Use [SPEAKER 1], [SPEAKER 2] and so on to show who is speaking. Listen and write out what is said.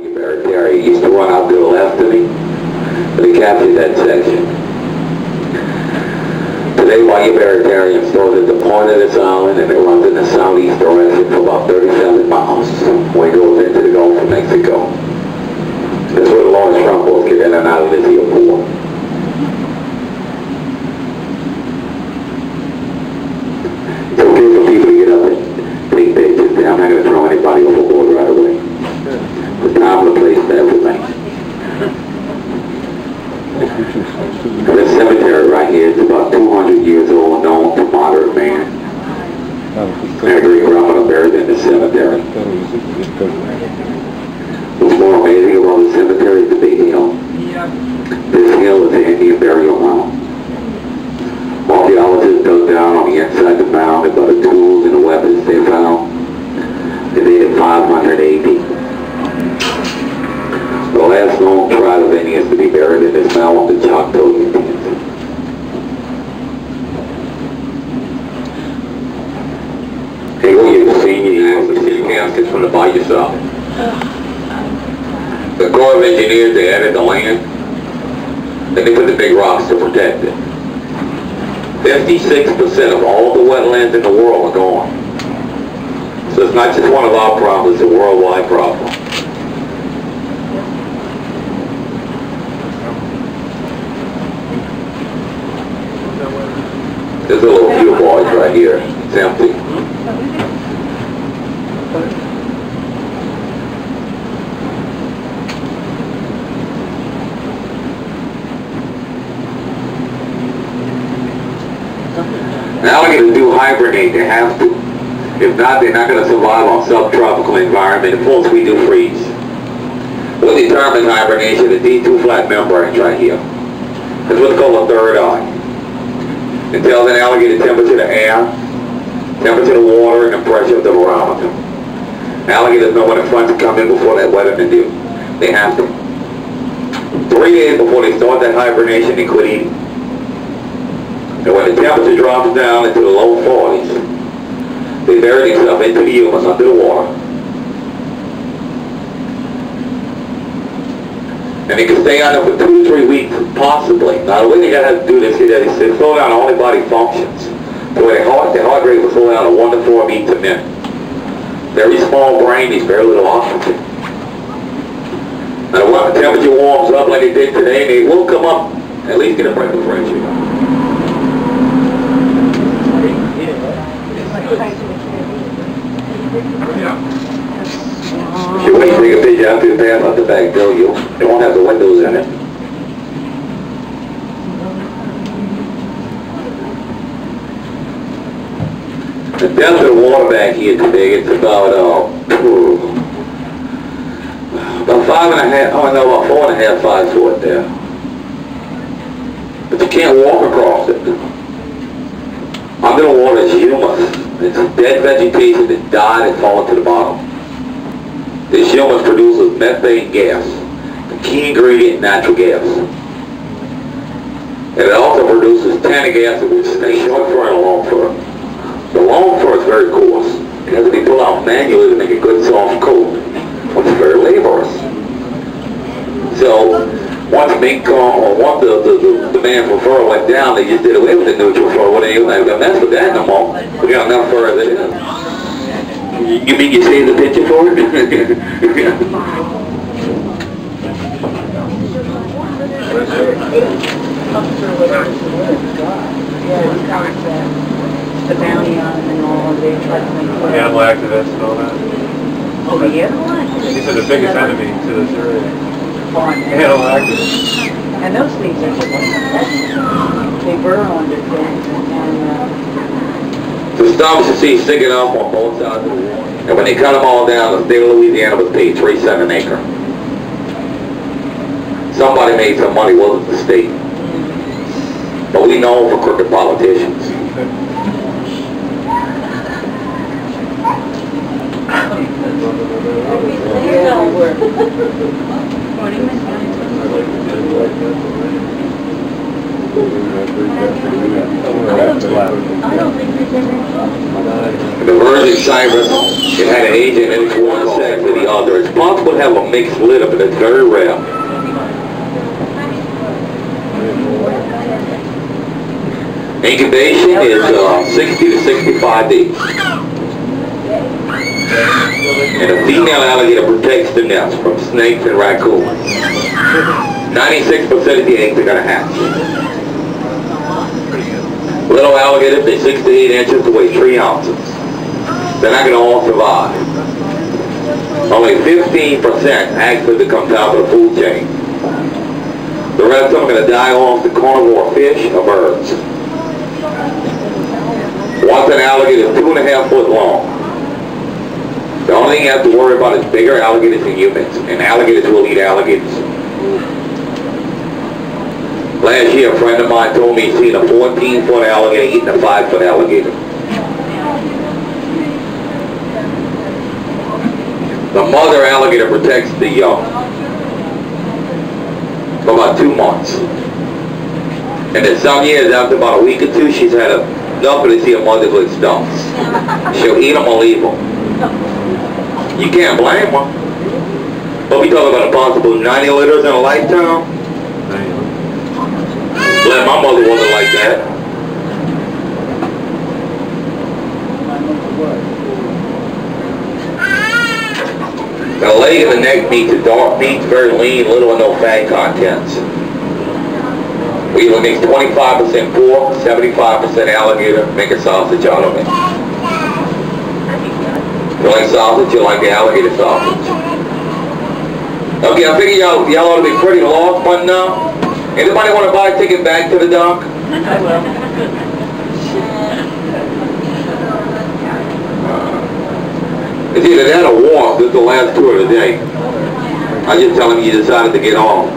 [SPEAKER 1] He used to run out to the left of me, but he captured that section. Today, white Barratarian stores at the point of this island, and it runs in the southeast direction for about 37 miles when it goes into the Gulf of Mexico. That's where the large shrimp boats get in and out of this here port. It's okay for people to get up and take pictures. I'm not going to throw anybody overboard right away. The time and the place for everything. This cemetery right here is about 200 years old, known to modern man. I agree, I'm buried in the cemetery. What's more amazing about the cemetery is the big hill. This hill is the Indian burial mound. Archaeologists dug down on the inside of the mound about the tools and the weapons they found. They dated 500 AD. The last known tribe of Indians to be buried in this mound was the Choctaw Indians. Hey, when you're senior, you have to see caskets from the by yourself. The Corps of Engineers, they added the land, then they put the big rocks to protect it. 56% of all the wetlands in the world are gone. So it's not just one of our problems, it's a worldwide problem. There's a little few boys right here. It's empty. Alligators do hibernate, they have to. If not, they're not going to survive on subtropical environment. Of course, we do freeze. What determines hibernation is these two flat membranes right here. It's what's called a third eye. It tells an alligator temperature of the air, temperature of the water, and the pressure of the barometer. Alligators know when the fronts come in before that weather can do. They have to. 3 days before they start that hibernation, they quit eating. And when the temperature drops down into the low 40s, they bury themselves into the humus under the water. And they can stay on there for 2 to 3 weeks, possibly. Now the way they got to do this is that they slow down all their body functions. So their heart rate will slow down to 1 to 4 beats a minute. Very small brain needs very little oxygen. Now when the temperature warms up like it did today, they will come up, at least get a breath of fresh air. If you wait to take a picture after you pass out the back door, you won't have the windows in it. The depth of the water back here today, it's about 5.5, about 4.5, 5 foot there. But you can't walk across it. Under the water is humus. It's dead vegetation that died and fallen to the bottom. This humus produces methane gas, the key ingredient in natural gas. And it also produces tannic acid, which is short fur and long fur. The long fur is very coarse. It has to be pulled out manually to make a good soft coat, which is very laborious. So once mink or once the demand for fur went down, they just did away with the neutral fur. Well, they don't mess with that no more. We got enough fur as it is. You mean you saved the picture for it?
[SPEAKER 2] The bounty on them and all, they tried to make it.
[SPEAKER 3] Animal activists and all that.
[SPEAKER 2] Oh, the animal activists?
[SPEAKER 3] These are the biggest enemy to this area. Animal activists.
[SPEAKER 2] And those things are they burrow under things and
[SPEAKER 1] The stumps you see sticking up on both sides of the water. And when they cut them all down, the state of Louisiana was paid 3 cents an acre. Somebody made some money, wasn't the state. But we know for crooked politicians. The Virgin Cypress, it had an agent in it's one sex to the other. It's possible to have a mixed litter, but it's very rare. Incubation is 60 to 65 days. And a female alligator protects the nest from snakes and raccoons. 96% of the eggs are going to hatch. Little alligators, they're 6 to 8 inches to weigh 3 ounces. They're not going to all survive. Only 15% actually comes out of the food chain. The rest of them are going to die off to carnivore fish or birds. Once an alligator is 2.5 foot long, the only thing you have to worry about is bigger alligators than humans, and alligators will eat alligators. Last year, a friend of mine told me he'd seen a 14-foot alligator eating a 5-foot alligator. The mother alligator protects the young for about 2 months. And then some years, after about a week or two, she's had enough to see a mother with stumps. She'll eat them or leave them. You can't blame her. But we talk about a possible 90 litters in a lifetime. Glad my mother wasn't like that. The leg and the neck meat, the dark meat's very lean, little or no fat contents. We will mix 25% pork, 75% alligator, make a sausage out of it. You like sausage, you like the alligator sausage. Okay, I figure y'all ought to be pretty lost by now. Anybody want to buy a ticket back to the dock?
[SPEAKER 2] I will.
[SPEAKER 1] It's either that or walk. This is the last tour of the day. I just tell him you decided to get off.